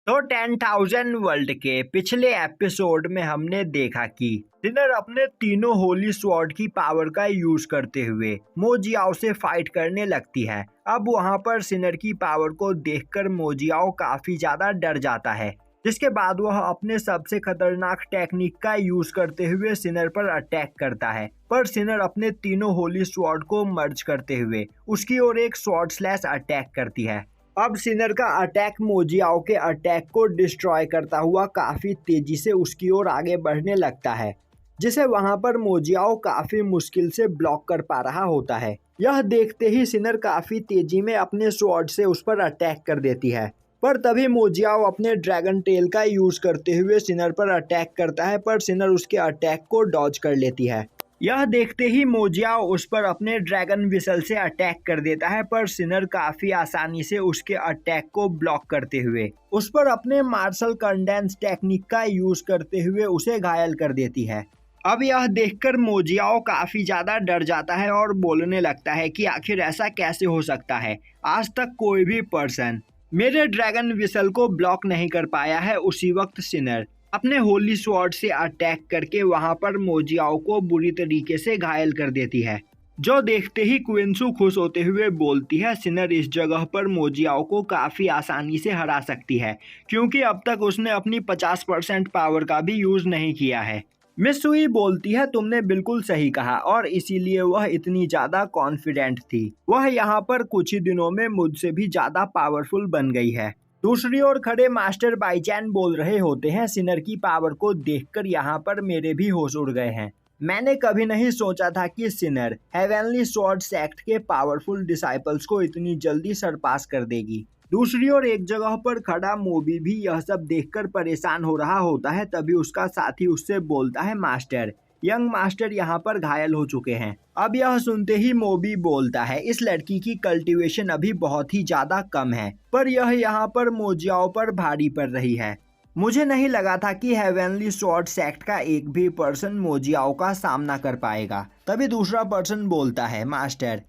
तो 10,000 वर्ल्ड के पिछले एपिसोड में हमने देखा कि सिनर अपने तीनों होली स्वॉर्ड की पावर का यूज करते हुए मोजियाओ से फाइट करने लगती है। अब वहां पर सिनर की पावर को देखकर मोजियाओ काफी ज्यादा डर जाता है, जिसके बाद वह अपने सबसे खतरनाक टेक्निक का यूज करते हुए सिनर पर अटैक करता है। पर सिनर अपने तीनों होली स्वॉर्ड को मर्ज करते हुए उसकी ओर एक स्वॉर्ड स्लैश अटैक करती है। अब सिनर का अटैक मोजियाओ के अटैक को डिस्ट्रॉय करता हुआ काफी तेजी से उसकी ओर आगे बढ़ने लगता है, जिसे वहां पर मोजियाओ काफी मुश्किल से ब्लॉक कर पा रहा होता है। यह देखते ही सिनर काफी तेजी में अपने स्वॉर्ड से उस पर अटैक कर देती है, पर तभी मोजियाओ अपने ड्रैगन टेल का यूज करते हुए सिनर पर अटैक करता है, पर सिनर उसके अटैक को डॉज कर लेती है। यह देखते ही मोजियाओ उस पर अपने ड्रैगन विसल से अटैक कर देता है, पर सिनर काफी आसानी से उसके अटैक को ब्लॉक करते हुए उस पर अपने मार्शल कंडेंस टेक्निक का यूज करते हुए उसे घायल कर देती है। अब यह देखकर मोजियाओ काफी ज्यादा डर जाता है और बोलने लगता है कि आखिर ऐसा कैसे हो सकता है, आज तक कोई भी पर्सन मेरे ड्रैगन विसल को ब्लॉक नहीं कर पाया है। उसी वक्त सिनर अपने होली स्वॉर्ड से अटैक करके वहां पर मोजियाओ को बुरी तरीके से घायल कर देती है, जो देखते ही क्विंसू खुश होते हुए बोलती है सिनर इस जगह पर मोजियाओ को काफी आसानी से हरा सकती है, क्योंकि अब तक उसने अपनी 50% पावर का भी यूज नहीं किया है। मिस सुई बोलती है तुमने बिल्कुल सही कहा, और इसीलिए वह इतनी ज्यादा कॉन्फिडेंट थी। वह यहाँ पर कुछ ही दिनों में मुझसे भी ज्यादा पावरफुल बन गई है। दूसरी ओर खड़े मास्टर बाईचैन बोल रहे होते हैं सिनर की पावर को देखकर यहाँ पर मेरे भी होश उड़ गए हैं। मैंने कभी नहीं सोचा था कि सिनर हेवनली स्वॉर्ड सेक्ट के पावरफुल डिसाइपल्स को इतनी जल्दी सरपास कर देगी। दूसरी ओर एक जगह पर खड़ा मोबी भी यह सब देखकर परेशान हो रहा होता है। तभी उसका साथी उससे बोलता है मास्टर, यंग मास्टर यहाँ पर घायल हो चुके हैं। अब यह सुनते ही मोबी बोलता है इस लड़की की कल्टीवेशन अभी बहुत ही ज्यादा कम है, पर यह यहाँ पर मोजियाओ पर भारी पड़ रही है। मुझे नहीं लगा था कि हेवनली स्वॉर्ड सेक्ट का एक भी पर्सन मोजियाओ का सामना कर पाएगा। तभी दूसरा पर्सन बोलता है मास्टर,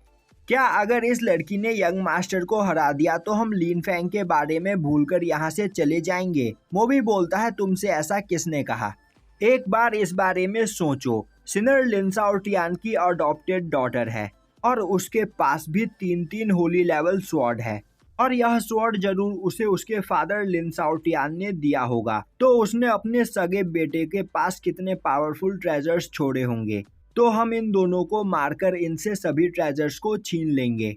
क्या अगर इस लड़की ने यंग मास्टर को हरा दिया तो हम लीन फैंग के बारे में भूलकर यहाँ से चले जाएंगे? मोबी बोलता है तुमसे ऐसा किसने कहा, एक बार इस बारे में सोचो। सिनर लिन शाओटियान की अडॉप्टेड डॉटर है और उसके पास भी 3 होली लेवल स्वॉर्ड है, और यह स्वॉर्ड जरूर उसे उसके फादर लिन शाओटियान ने दिया होगा। तो उसने अपने सगे बेटे के पास कितने पावरफुल ट्रेजर्स छोड़े होंगे। तो हम इन दोनों को मारकर इनसे सभी ट्रेजर्स को छीन लेंगे।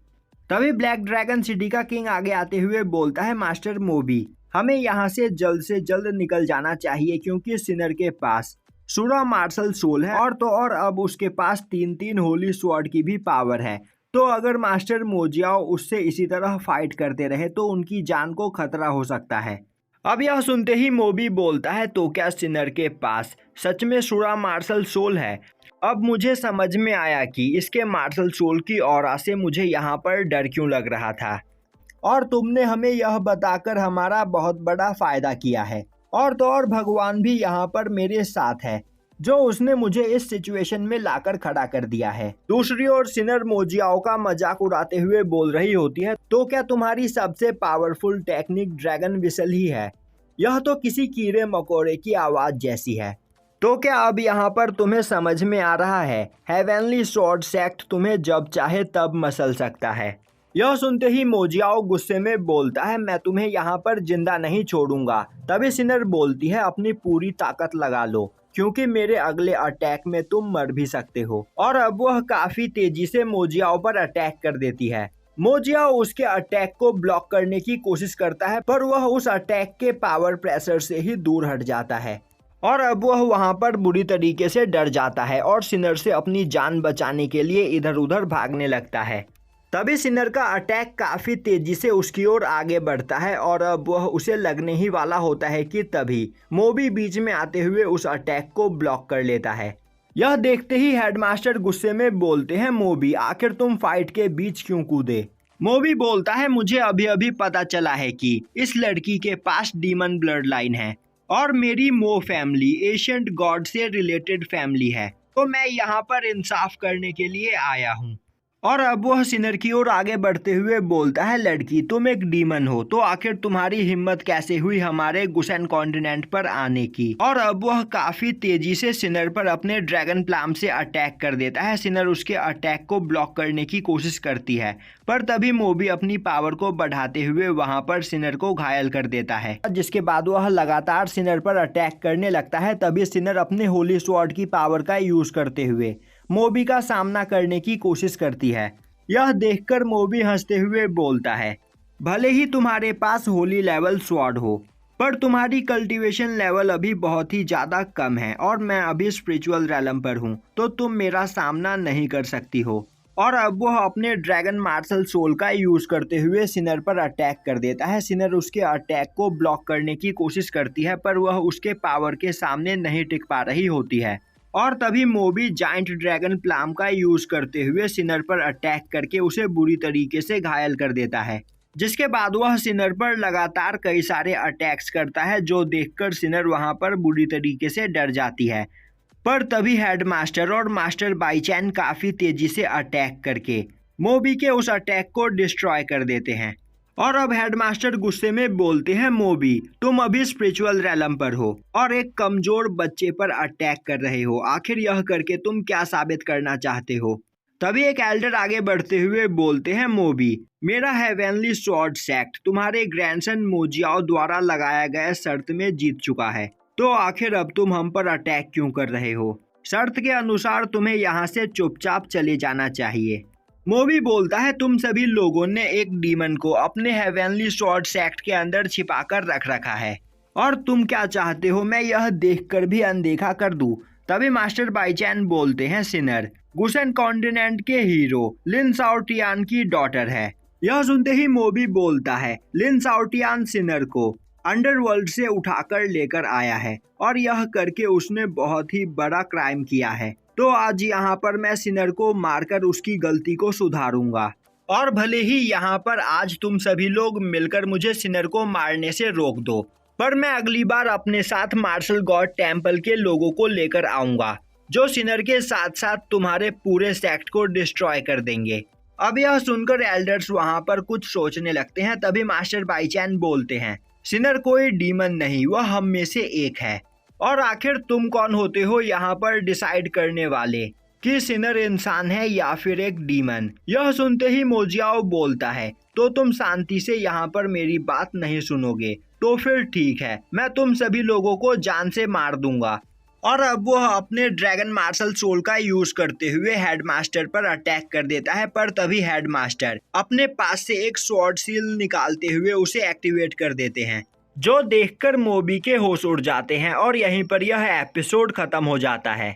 तभी ब्लैक ड्रैगन सिटी का किंग आगे आते हुए बोलता है मास्टर मोबी, हमें यहाँ से जल्द निकल जाना चाहिए, क्योंकि सिनर के पास सुरा मार्शल सोल है, और तो और अब उसके पास 3 होली स्वॉर्ड की भी पावर है। तो अगर मास्टर मोजियाओ उससे इसी तरह फाइट करते रहे तो उनकी जान को खतरा हो सकता है। अब यह सुनते ही मोबी बोलता है तो क्या सिनर के पास सच में सुरा मार्शल सोल है? अब मुझे समझ में आया कि इसके मार्शल सोल की ऑरा से मुझे यहाँ पर डर क्यों लग रहा था, और तुमने हमें यह बताकर हमारा बहुत बड़ा फायदा किया है। और तो और भगवान भी यहाँ पर मेरे साथ है, जो उसने मुझे इस सिचुएशन में लाकर खड़ा कर दिया है। दूसरी ओर सिनर मोजियाओ का मजाक उड़ाते हुए बोल रही होती है, तो क्या तुम्हारी सबसे पावरफुल टेक्निक ड्रैगन विसल ही है? यह तो किसी कीड़े मकोड़े की आवाज जैसी है। तो क्या अब यहाँ पर तुम्हें समझ में आ रहा है, हेवनली स्वॉर्ड सेक्ट तुम्हें जब चाहे तब मसल सकता है। यह सुनते ही मोजियाओ गुस्से में बोलता है मैं तुम्हें यहाँ पर जिंदा नहीं छोड़ूंगा। तभी सिनर बोलती है अपनी पूरी ताकत लगा लो, क्योंकि मेरे अगले अटैक में तुम मर भी सकते हो। और अब वह काफी तेजी से मोजियाओ पर अटैक कर देती है। मोजियाओ उसके अटैक को ब्लॉक करने की कोशिश करता है, पर वह उस अटैक के पावर प्रेशर से ही दूर हट जाता है, और अब वह वहां पर बुरी तरीके से डर जाता है और सिनर से अपनी जान बचाने के लिए इधर उधर भागने लगता है। तभी सिनर का अटैक काफी तेजी से उसकी ओर आगे बढ़ता है, और अब वह उसे लगने ही वाला होता है कि तभी मोबी बीच में आते हुए उस अटैक को ब्लॉक कर लेता है। यह देखते ही हेडमास्टर गुस्से में बोलते हैं मोबी, आखिर तुम फाइट के बीच क्यों कूदे? मोबी बोलता है मुझे अभी अभी पता चला है कि इस लड़की के पास डीमन ब्लड लाइन है, और मेरी मो फैमिली एशियंट गॉड से रिलेटेड फैमिली है, तो मैं यहाँ पर इंसाफ करने के लिए आया हूँ। और अब वह सिनर की ओर आगे बढ़ते हुए बोलता है, लड़की तुम एक डीमन हो, तो आखिर तुम्हारी हिम्मत कैसे हुई हमारे गुसेन कॉन्टिनेंट पर आने की। और अब वह काफी तेजी से सिनर पर अपने ड्रैगन प्लाम से अटैक कर देता है। सिनर उसके अटैक को ब्लॉक करने की कोशिश करती है, पर तभी मोबी अपनी पावर को बढ़ाते हुए वहां पर सिनर को घायल कर देता है, जिसके बाद वह लगातार सिनर पर अटैक करने लगता है। तभी सिनर अपने होली स्वॉर्ड की पावर का यूज करते हुए मोबी का सामना करने की कोशिश करती है। यह देखकर मोबी हंसते हुए बोलता है, भले ही तुम्हारे पास होली लेवल स्वॉर्ड हो, पर तुम्हारी कल्टीवेशन लेवल अभी बहुत ही ज्यादा कम है और मैं अभी स्पिरिचुअल रैलम पर हूँ, तो तुम मेरा सामना नहीं कर सकती हो। और अब वह अपने ड्रैगन मार्शल सोल का यूज करते हुए सिनर पर अटैक कर देता है। सिनर उसके अटैक को ब्लॉक करने की कोशिश करती है, पर वह उसके पावर के सामने नहीं टिक पा रही होती है। और तभी मोबी जाइंट ड्रैगन प्लाम का यूज करते हुए सिनर पर अटैक करके उसे बुरी तरीके से घायल कर देता है, जिसके बाद वह सिनर पर लगातार कई सारे अटैक्स करता है, जो देखकर सिनर वहां पर बुरी तरीके से डर जाती है। पर तभी हेडमास्टर और मास्टर बाईचैन काफी तेजी से अटैक करके मोबी के उस अटैक को डिस्ट्रॉय कर देते हैं। और अब हेडमास्टर गुस्से में बोलते हैं, मोबी तुम अभी स्पिरिचुअल रैलम पर हो और एक कमजोर बच्चे पर अटैक कर रहे हो, आखिर यह करके तुम क्या साबित करना चाहते हो। तभी एक एल्डर आगे बढ़ते हुए बोलते हैं, मोबी मेरा हेवेनली स्वॉर्ड सेक्ट तुम्हारे ग्रैंडसन मोजियाओ द्वारा लगाया गया शर्त में जीत चुका है, तो आखिर अब तुम हम पर अटैक क्यों कर रहे हो। शर्त के अनुसार तुम्हें यहाँ से चुपचाप चले जाना चाहिए। मोबी बोलता है, तुम सभी लोगों ने एक डीमन को अपने हेवेनली स्वॉर्ड सेक्ट के अंदर छिपाकर रख रखा है और तुम क्या चाहते हो मैं यह देखकर भी अनदेखा कर दूं। तभी मास्टर बाईचैन बोलते हैं, सिनर गुसेन कॉन्टिनेंट के हीरो लिन साओटियान की डॉटर है। यह सुनते ही मोबी बोलता है, लिन साओटियान सिनर को अंडरवर्ल्ड से उठाकर लेकर आया है और यह करके उसने बहुत ही बड़ा क्राइम किया है, तो आज यहाँ पर मैं सिनर को मारकर उसकी गलती को सुधारूंगा। और भले ही यहाँ पर आज तुम सभी लोग मिलकर मुझे सिनर को मारने से रोक दो, पर मैं अगली बार अपने साथ मार्शल गॉड टेम्पल के लोगों को लेकर आऊंगा, जो सिनर के साथ साथ तुम्हारे पूरे सेक्ट को डिस्ट्रॉय कर देंगे। अब यह सुनकर एल्डर्स वहाँ पर कुछ सोचने लगते हैं। तभी मास्टर बाईचैन बोलते हैं, सिनर कोई डीमन नहीं, वह हम में से एक है। और आखिर तुम कौन होते हो यहाँ पर डिसाइड करने वाले कि सिनर इंसान है या फिर एक डीमन। यह सुनते ही मोजियाओ बोलता है, तो तुम शांति से यहाँ पर मेरी बात नहीं सुनोगे, तो फिर ठीक है, मैं तुम सभी लोगों को जान से मार दूंगा। और अब वह अपने ड्रैगन मार्शल सोल का यूज करते हुए हेडमास्टर पर अटैक कर देता है, पर तभी हेडमास्टर अपने पास से एक स्वॉर्ड सील निकालते हुए उसे एक्टिवेट कर देते हैं, जो देखकर मोबी के होश उड़ जाते हैं और यहीं पर यह एपिसोड खत्म हो जाता है।